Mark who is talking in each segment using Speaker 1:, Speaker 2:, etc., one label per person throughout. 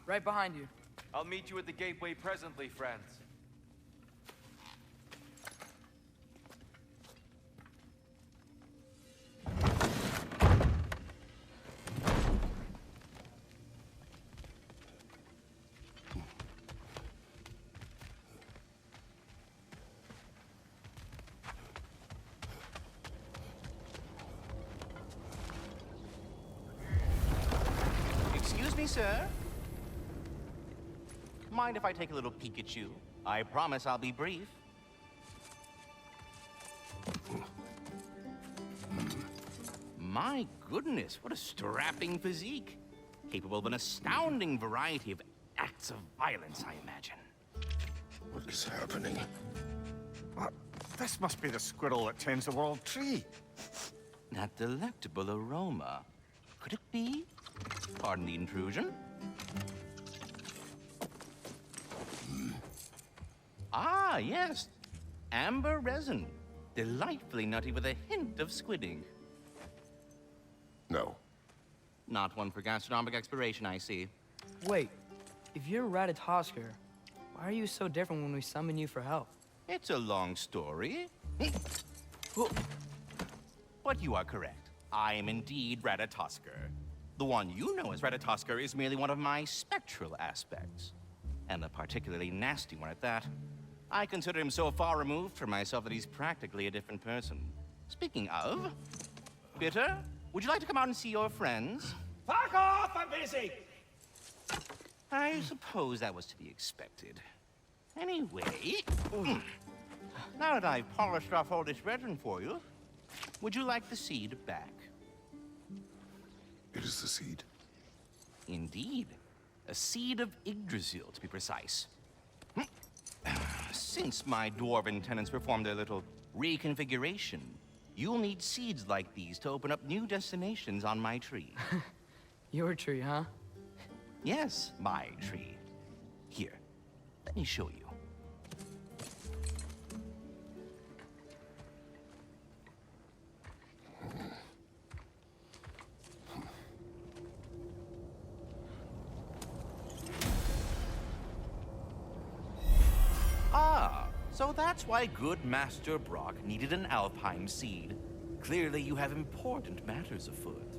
Speaker 1: Right behind you.
Speaker 2: I'll meet you at the gateway presently, friends.
Speaker 3: Excuse me, sir. Mind if I take a little peek at you? I promise I'll be brief. My goodness, what a strapping physique. Capable of an astounding variety of acts of violence, I imagine.
Speaker 4: What is happening?
Speaker 5: What? This must be the squirrel that tends the world tree.
Speaker 3: That delectable aroma. Could it be? Pardon the intrusion. Ah, yes. Amber resin. Delightfully nutty with a hint of squidding.
Speaker 4: No.
Speaker 3: Not one for gastronomic exploration, I see.
Speaker 1: Wait, if you're Ratatosker, why are you so different when we summon you for help?
Speaker 3: It's a long story. But you are correct. I am indeed Ratatosker. The one you know as Ratatosker is merely one of my spectral aspects. And a particularly nasty one at that. I consider him so far removed from myself that he's practically a different person. Speaking of, Bitter, would you like to come out and see your friends?
Speaker 6: Fuck off! I'm busy!
Speaker 3: I suppose that was to be expected. Anyway, now that I've polished off all this resin for you, would you like the seed back?
Speaker 4: It is the seed.
Speaker 3: Indeed. A seed of Yggdrasil, to be precise. Since my dwarven tenants performed their little reconfiguration, you'll need seeds like these to open up new destinations on my tree.
Speaker 1: Your tree, huh?
Speaker 3: Yes, my tree. Here, let me show you. Ah, so that's why good Master Brock needed an Alpine seed. Clearly you have important matters afoot.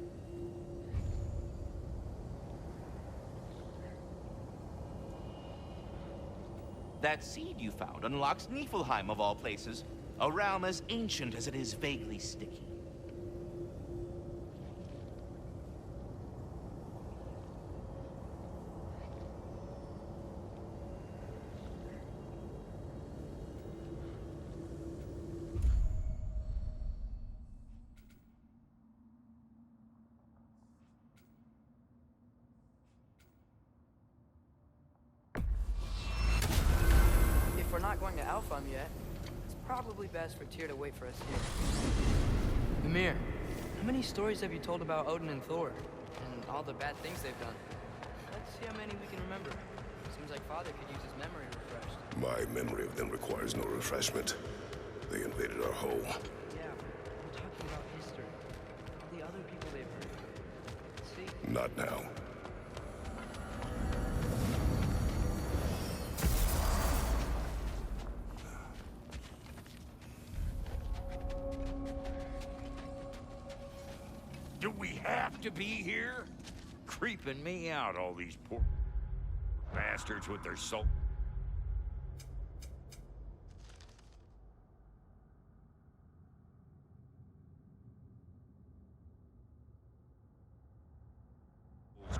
Speaker 3: That seed you found unlocks Niflheim of all places, a realm as ancient as it is vaguely sticky.
Speaker 1: If we're not going to Alfheim yet, it's probably best for Tyr to wait for us here. Ymir, how many stories have you told about Odin and Thor? And all the bad things they've done? Let's see how many we can remember. Seems like Father could use his memory refreshed.
Speaker 4: My memory of them requires no refreshment. They invaded our home.
Speaker 1: Yeah, we're talking about history. All the other people they've hurt. See?
Speaker 4: Not now.
Speaker 6: Do we have to be here? Creeping me out, all these poor bastards with their soul.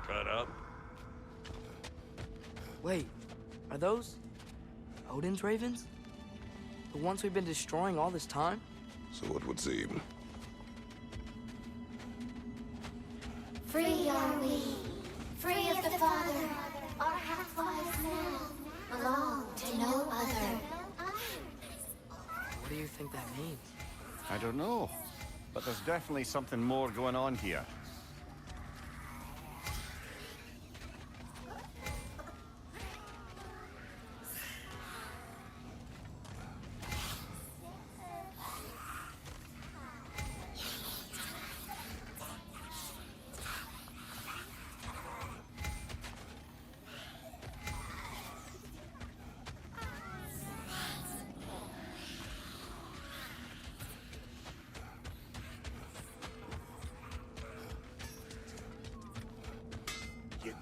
Speaker 6: Cut up.
Speaker 1: Wait, are those Odin's ravens? The ones we've been destroying all this time?
Speaker 4: So it would seem.
Speaker 7: Free are we, free of the Father. Our half-lives now belong to no other.
Speaker 1: What do you think that means?
Speaker 5: I don't know, but there's definitely something more going on here.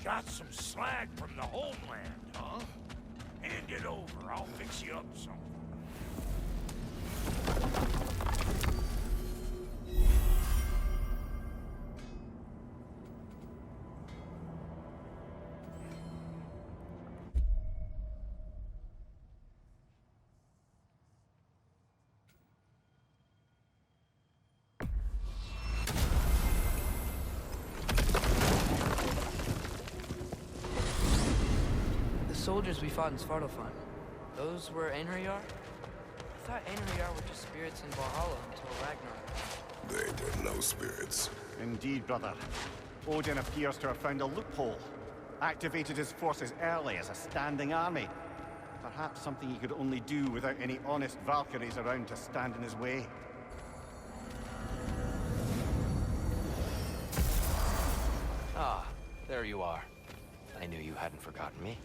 Speaker 6: Got some slag from the homeland, huh? Hand it over, I'll fix you up some.
Speaker 1: The soldiers we fought in Svartalfheim, those were Einherjar? I thought Einherjar were just spirits in Valhalla until Ragnarök.
Speaker 4: They did no spirits.
Speaker 5: Indeed, brother. Odin appears to have found a loophole. Activated his forces early as a standing army. Perhaps something he could only do without any honest Valkyries around to stand in his way.
Speaker 8: Ah, there you are. I knew you hadn't forgotten me.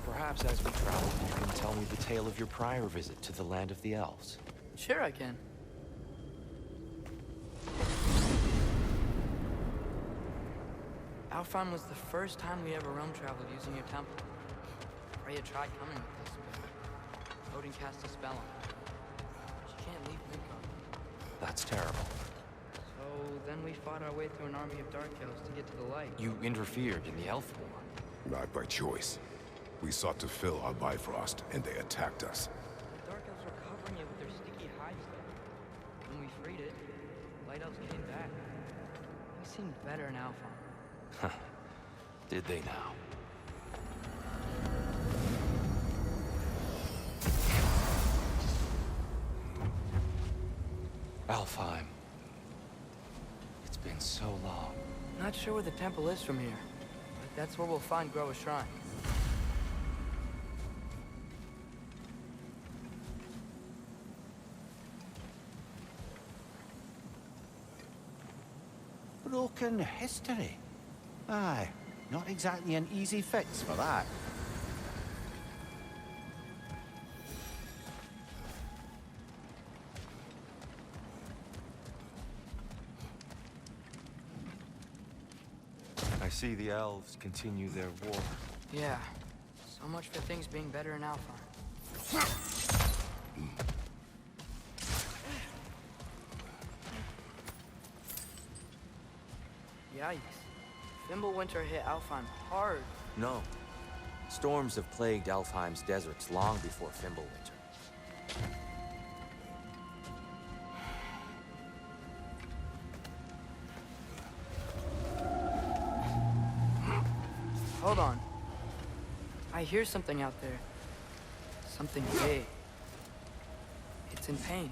Speaker 8: Perhaps as we travel, you can tell me the tale of your prior visit to the land of the elves.
Speaker 1: Sure I can. Alfheim was the first time we ever realm traveled using your temple. Freya tried coming with us, but Odin cast a spell on her. She can't leave Midgard.
Speaker 8: That's terrible.
Speaker 1: So then we fought our way through an army of Dark Elves to get to the light.
Speaker 8: You interfered in the elf war.
Speaker 4: Not by choice. We sought to fill our Bifrost, and they attacked us.
Speaker 1: The Dark Elves were covering it with their sticky hive stuff. When we freed it, the Light Elves came back. They seemed better in Alfheim.
Speaker 8: Did they now? Alfheim. It's been so long.
Speaker 1: Not sure where the temple is from here, but that's where we'll find Groa's shrine.
Speaker 5: Broken history. Aye, not exactly an easy fix for that.
Speaker 8: I see the elves continue their war.
Speaker 1: Yeah, so much for things being better in Alfheim. Yikes. Fimbulwinter hit Alfheim hard.
Speaker 8: No. Storms have plagued Alfheim's deserts long before Fimbulwinter.
Speaker 1: Hold on. I hear something out there. Something big. It's in pain.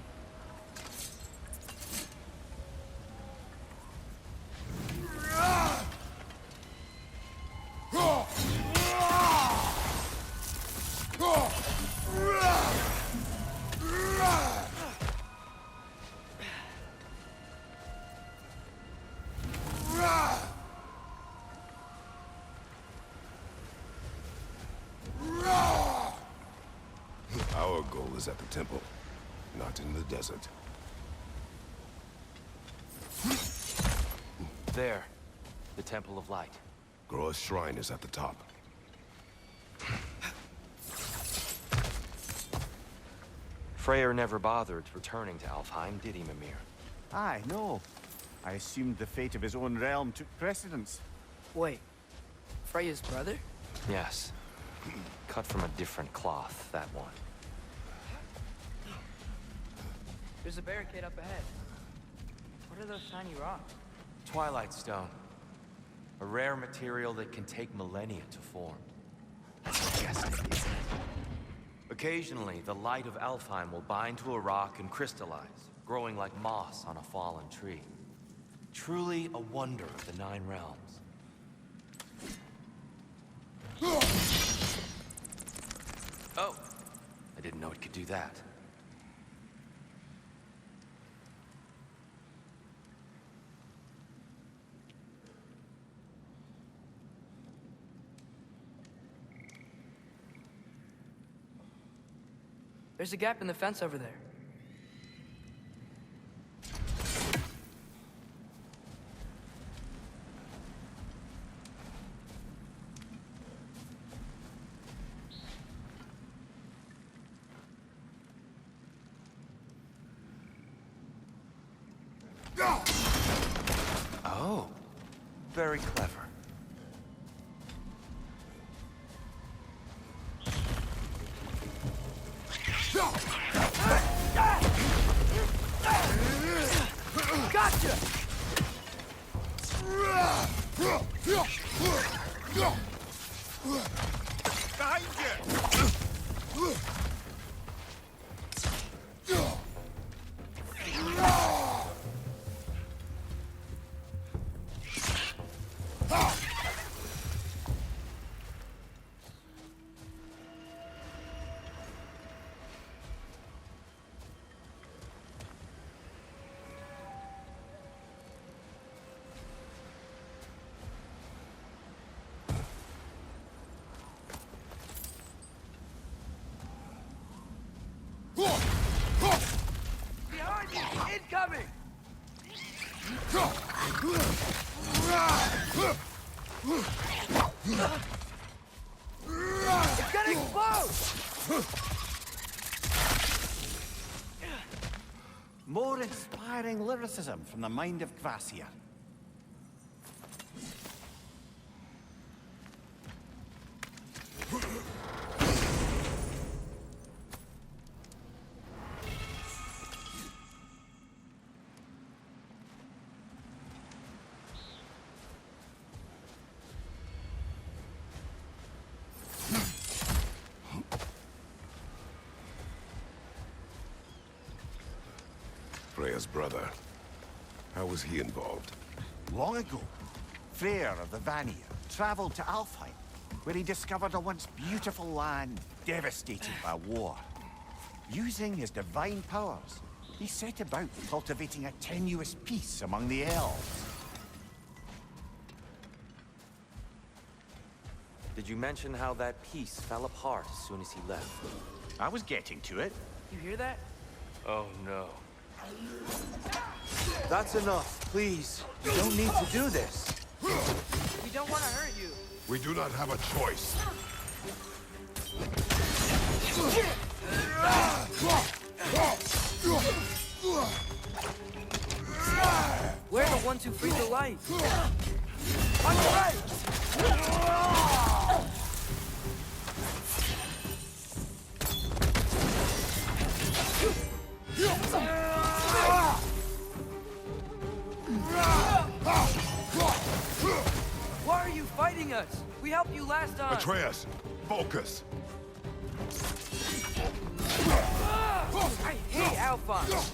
Speaker 4: Our goal is at the temple, not in the desert.
Speaker 8: There. The Temple of Light.
Speaker 4: Groa's shrine is at the top.
Speaker 8: Freyr never bothered returning to Alfheim, did he, Mimir?
Speaker 5: Aye, no. I assumed the fate of his own realm took precedence.
Speaker 1: Wait. Freya's brother?
Speaker 8: Yes. Cut from a different cloth, that one.
Speaker 1: There's a barricade up ahead. What are those shiny rocks?
Speaker 8: Twilight Stone. A rare material that can take millennia to form. Majestic, isn't it? Occasionally, the light of Alfheim will bind to a rock and crystallize, growing like moss on a fallen tree. Truly a wonder of the Nine Realms. Oh, I didn't know it could do that.
Speaker 1: There's a gap in the fence over there.
Speaker 8: Oh, very clever.
Speaker 1: Gotcha!
Speaker 6: Behind you!
Speaker 1: Behind you! Incoming! It's gonna explode!
Speaker 5: More inspiring lyricism from the mind of Gracia.
Speaker 4: Freya's brother. How was he involved?
Speaker 5: Long ago, Freyr of the Vanir traveled to Alfheim, where he discovered a once beautiful land devastated by war. Using his divine powers, he set about cultivating a tenuous peace among the elves.
Speaker 8: Did you mention how that piece fell apart as soon as he left?
Speaker 5: I was getting to it.
Speaker 1: You hear that?
Speaker 8: Oh no. That's enough, please. You don't need to do this.
Speaker 1: We don't want to hurt you.
Speaker 4: We do not have a choice.
Speaker 1: We're the ones who freed the light. On your right! Why are you fighting us? We helped you last time.
Speaker 4: Atreus, focus.
Speaker 1: I hate Alphonse.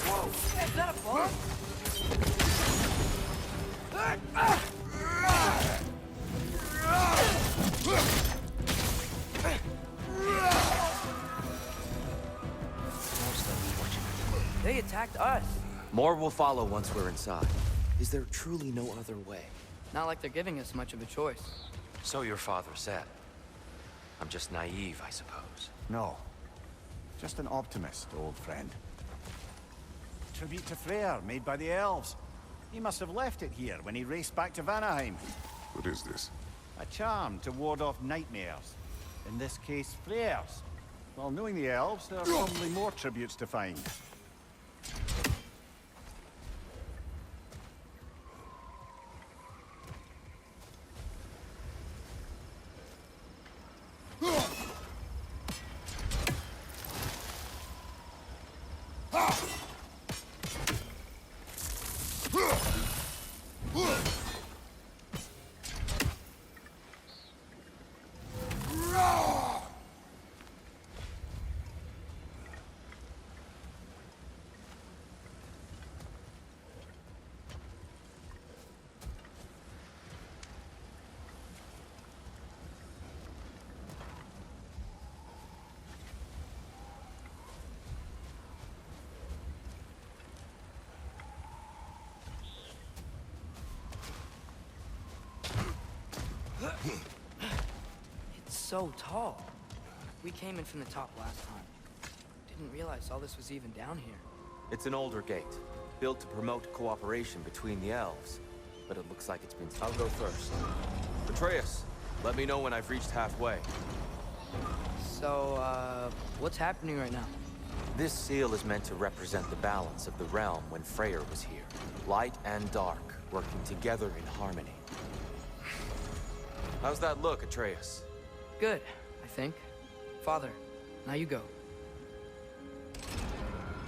Speaker 1: Whoa, is that a bomb? They attacked us.
Speaker 8: More will follow once we're inside. Is there truly no other way?
Speaker 1: Not like they're giving us much of a choice.
Speaker 8: So your father said. I'm just naive, I suppose.
Speaker 5: No. Just an optimist, old friend. Tribute to Freyr, made by the elves. He must have left it here when he raced back to Vanaheim.
Speaker 4: What is this?
Speaker 5: A charm to ward off nightmares. In this case, Freyr's. Well, knowing the elves, there are probably more tributes to find.
Speaker 1: It's so tall. We came in from the top last time. Didn't realize all this was even down here.
Speaker 8: It's an older gate, built to promote cooperation between the elves. But it looks like it's been... I'll go first. Atreus, let me know when I've reached halfway.
Speaker 1: So, what's happening right now?
Speaker 8: This seal is meant to represent the balance of the realm when Freyr was here. Light and dark, working together in harmony. How's that look, Atreus?
Speaker 1: Good, I think. Father, now you go.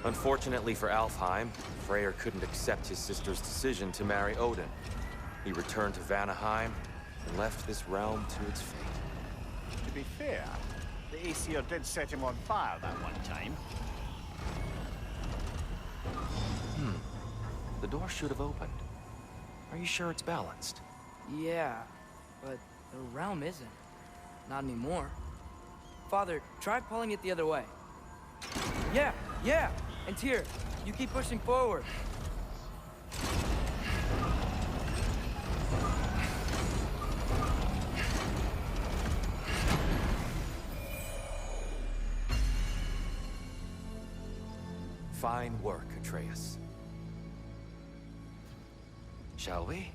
Speaker 8: Unfortunately for Alfheim, Freyr couldn't accept his sister's decision to marry Odin. He returned to Vanaheim and left this realm to its fate.
Speaker 5: To be fair, the Aesir did set him on fire that one time.
Speaker 8: The door should have opened. Are you sure it's balanced?
Speaker 1: Yeah, but the realm isn't. Not anymore. Father, try pulling it the other way. Yeah! And Tyr, you keep pushing forward.
Speaker 8: Fine work, Atreus. Shall we?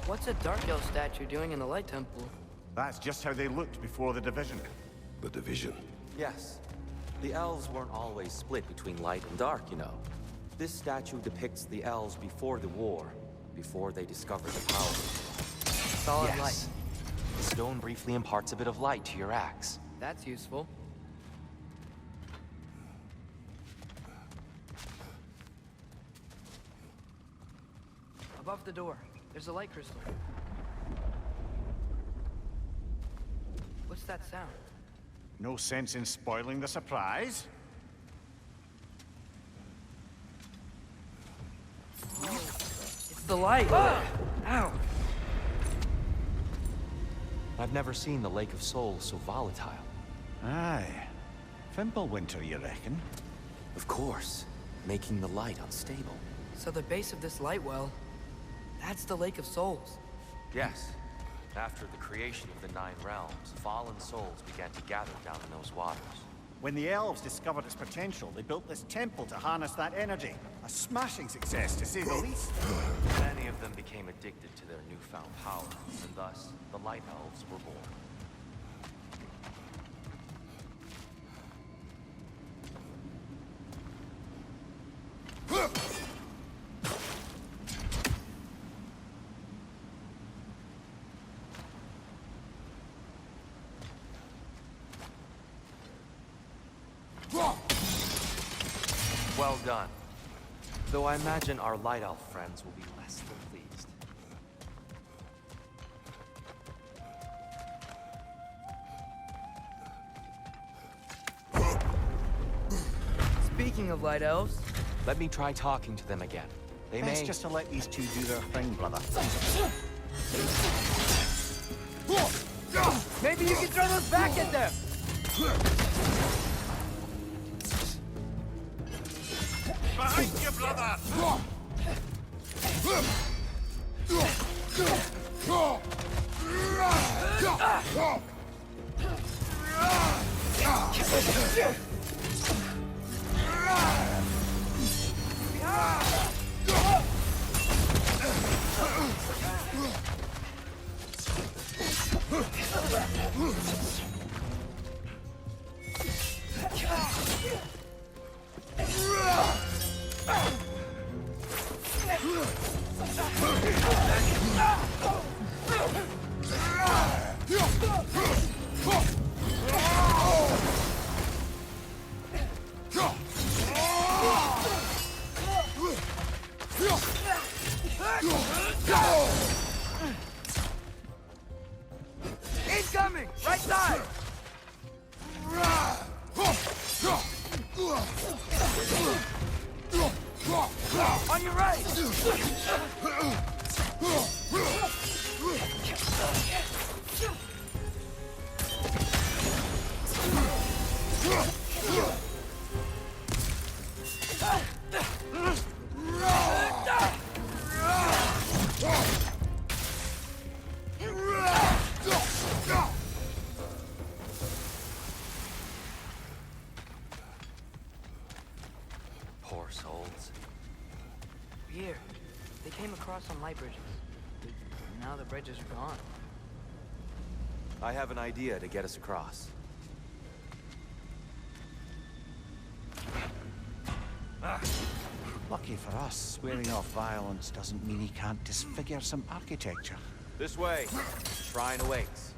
Speaker 1: What's a Dark Elf statue doing in the Light Temple?
Speaker 5: That's just how they looked before the division.
Speaker 4: The division.
Speaker 8: Yes. The elves weren't always split between light and dark, you know. This statue depicts the elves before the war, before they discovered the power.
Speaker 1: Solid light.
Speaker 8: The stone briefly imparts a bit of light to your axe.
Speaker 1: That's useful. Above the door, there's a light crystal. What's that sound?
Speaker 5: No sense in spoiling the surprise.
Speaker 1: It's the light! Ow!
Speaker 8: I've never seen the Lake of Souls so volatile.
Speaker 5: Aye. Fimbulwinter, you reckon?
Speaker 8: Of course, making the light unstable.
Speaker 1: So the base of this light well, that's the Lake of Souls.
Speaker 8: Yes. After the creation of the Nine Realms, fallen souls began to gather down in those waters.
Speaker 5: When the elves discovered its potential, they built this temple to harness that energy. A smashing success, to say the least.
Speaker 8: Many of them became addicted to their newfound power, and thus, the Light Elves were born. Well done. Though I imagine our Light Elf friends will be less than pleased.
Speaker 1: Speaking of light elves,
Speaker 8: Let me try talking to them again. They
Speaker 5: Best
Speaker 8: may...
Speaker 5: just to let these two do their thing, brother.
Speaker 1: maybe you can throw those back at them!
Speaker 6: Behind you, brother!
Speaker 1: Incoming! Right side! On your right! They came across on light bridges. But now the bridges are gone.
Speaker 8: I have an idea to get us across.
Speaker 5: Lucky for us, swearing off violence doesn't mean he can't disfigure some architecture.
Speaker 8: This way. Shrine awaits.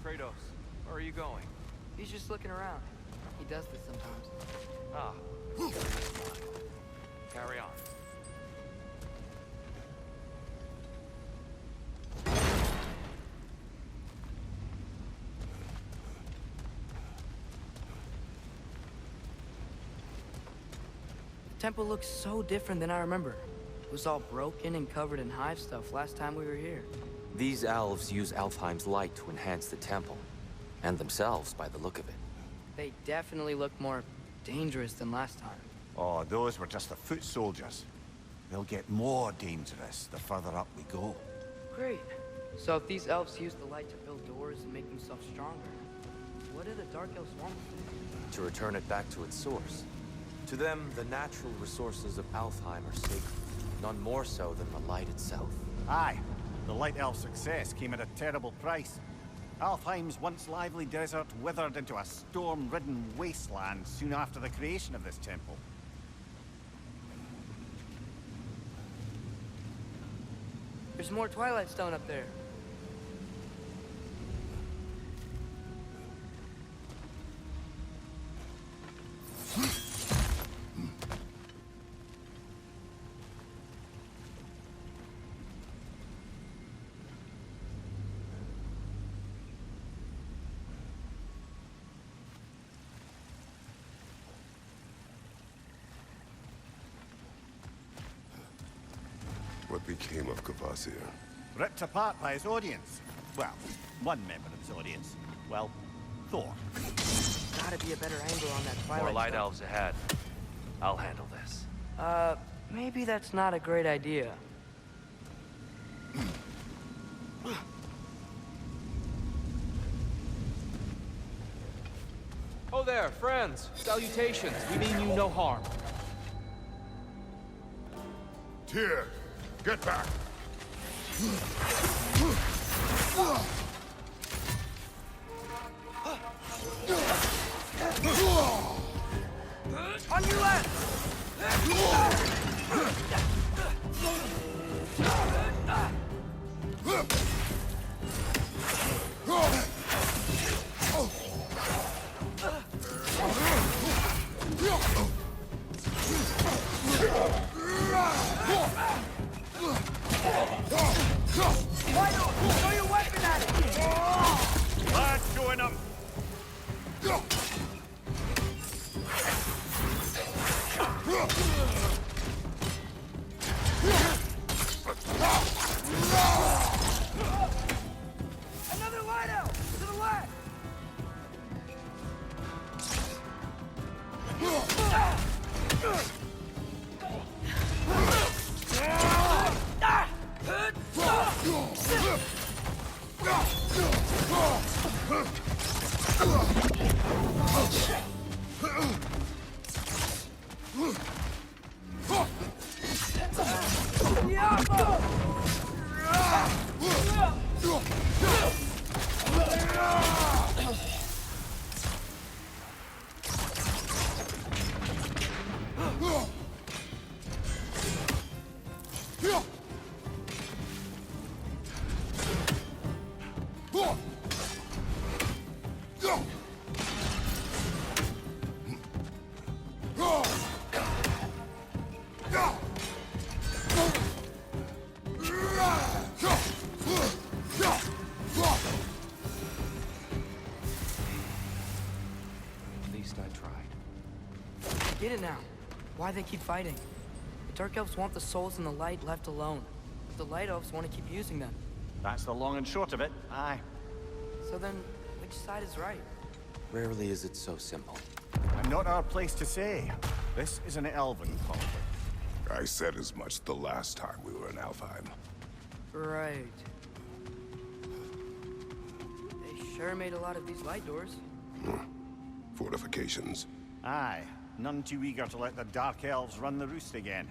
Speaker 8: Kratos, where are you going?
Speaker 1: He's just looking around. He does this sometimes.
Speaker 8: Ah, carry on.
Speaker 1: The temple looks so different than I remember. It was all broken and covered in hive stuff last time we were here.
Speaker 8: These elves use Alfheim's light to enhance the temple, and themselves by the look of it.
Speaker 1: They definitely look more dangerous than last time.
Speaker 5: Oh, those were just the foot soldiers. They'll get more dangerous the further up we go.
Speaker 1: Great. So if these elves use the light to build doors and make themselves stronger, what do the Dark Elves want with it?
Speaker 8: To return it back to its source. To them, the natural resources of Alfheim are sacred, none more so than the light itself.
Speaker 5: Aye, the Light Elf success came at a terrible price. Alfheim's once lively desert withered into a storm-ridden wasteland soon after the creation of this temple.
Speaker 1: There's more Twilight Stone up there.
Speaker 4: What became of Kvasir?
Speaker 5: Ripped apart by his audience. Well, one member of his audience. Well, Thor.
Speaker 1: Gotta be a better angle on that Twilight
Speaker 8: More light
Speaker 1: Stone.
Speaker 8: elves ahead. I'll handle this.
Speaker 1: Maybe that's not a great idea.
Speaker 9: Oh there, friends. Salutations. We mean you no harm.
Speaker 4: Tyr, get back!
Speaker 1: On your left! Throw your weapon at it!
Speaker 5: Lads, join up!
Speaker 1: Another light out! To the left!
Speaker 8: At least I tried.
Speaker 1: Get it now. Why they keep fighting? The Dark Elves want the souls in the light left alone. The Light Elves want to keep using them.
Speaker 5: That's the long and short of it, aye.
Speaker 1: So then, which side is right?
Speaker 8: Rarely is it so simple.
Speaker 5: And not our place to say. This is an elven conflict.
Speaker 4: I said as much the last time we were in Alfheim.
Speaker 1: Right. They sure made a lot of these light doors.
Speaker 4: Fortifications.
Speaker 5: Aye, none too eager to let the Dark Elves run the roost again.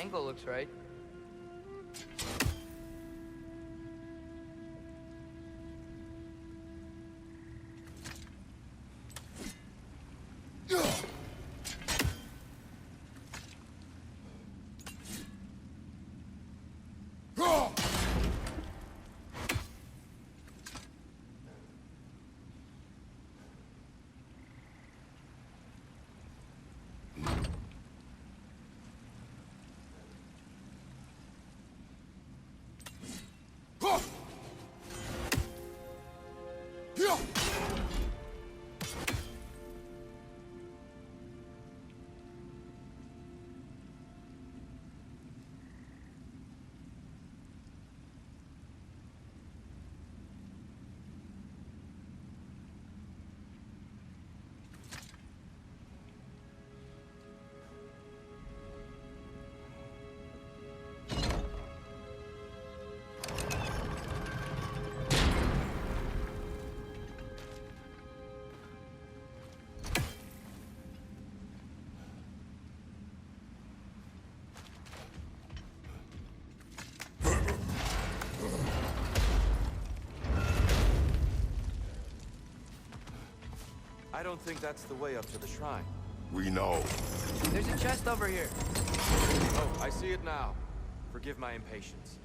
Speaker 1: angle looks right.
Speaker 8: I don't think that's the way up to the shrine.
Speaker 4: We know.
Speaker 1: There's a chest over here.
Speaker 8: Oh, I see it now. Forgive my impatience.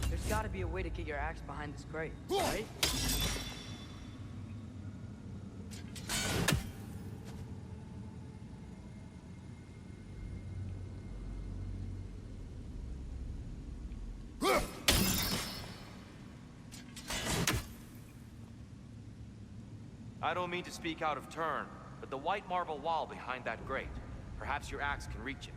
Speaker 1: There's gotta be a way to get your axe behind this crate, right?
Speaker 8: I don't mean to speak out of turn, but the white marble wall behind that grate. Perhaps your axe can reach it.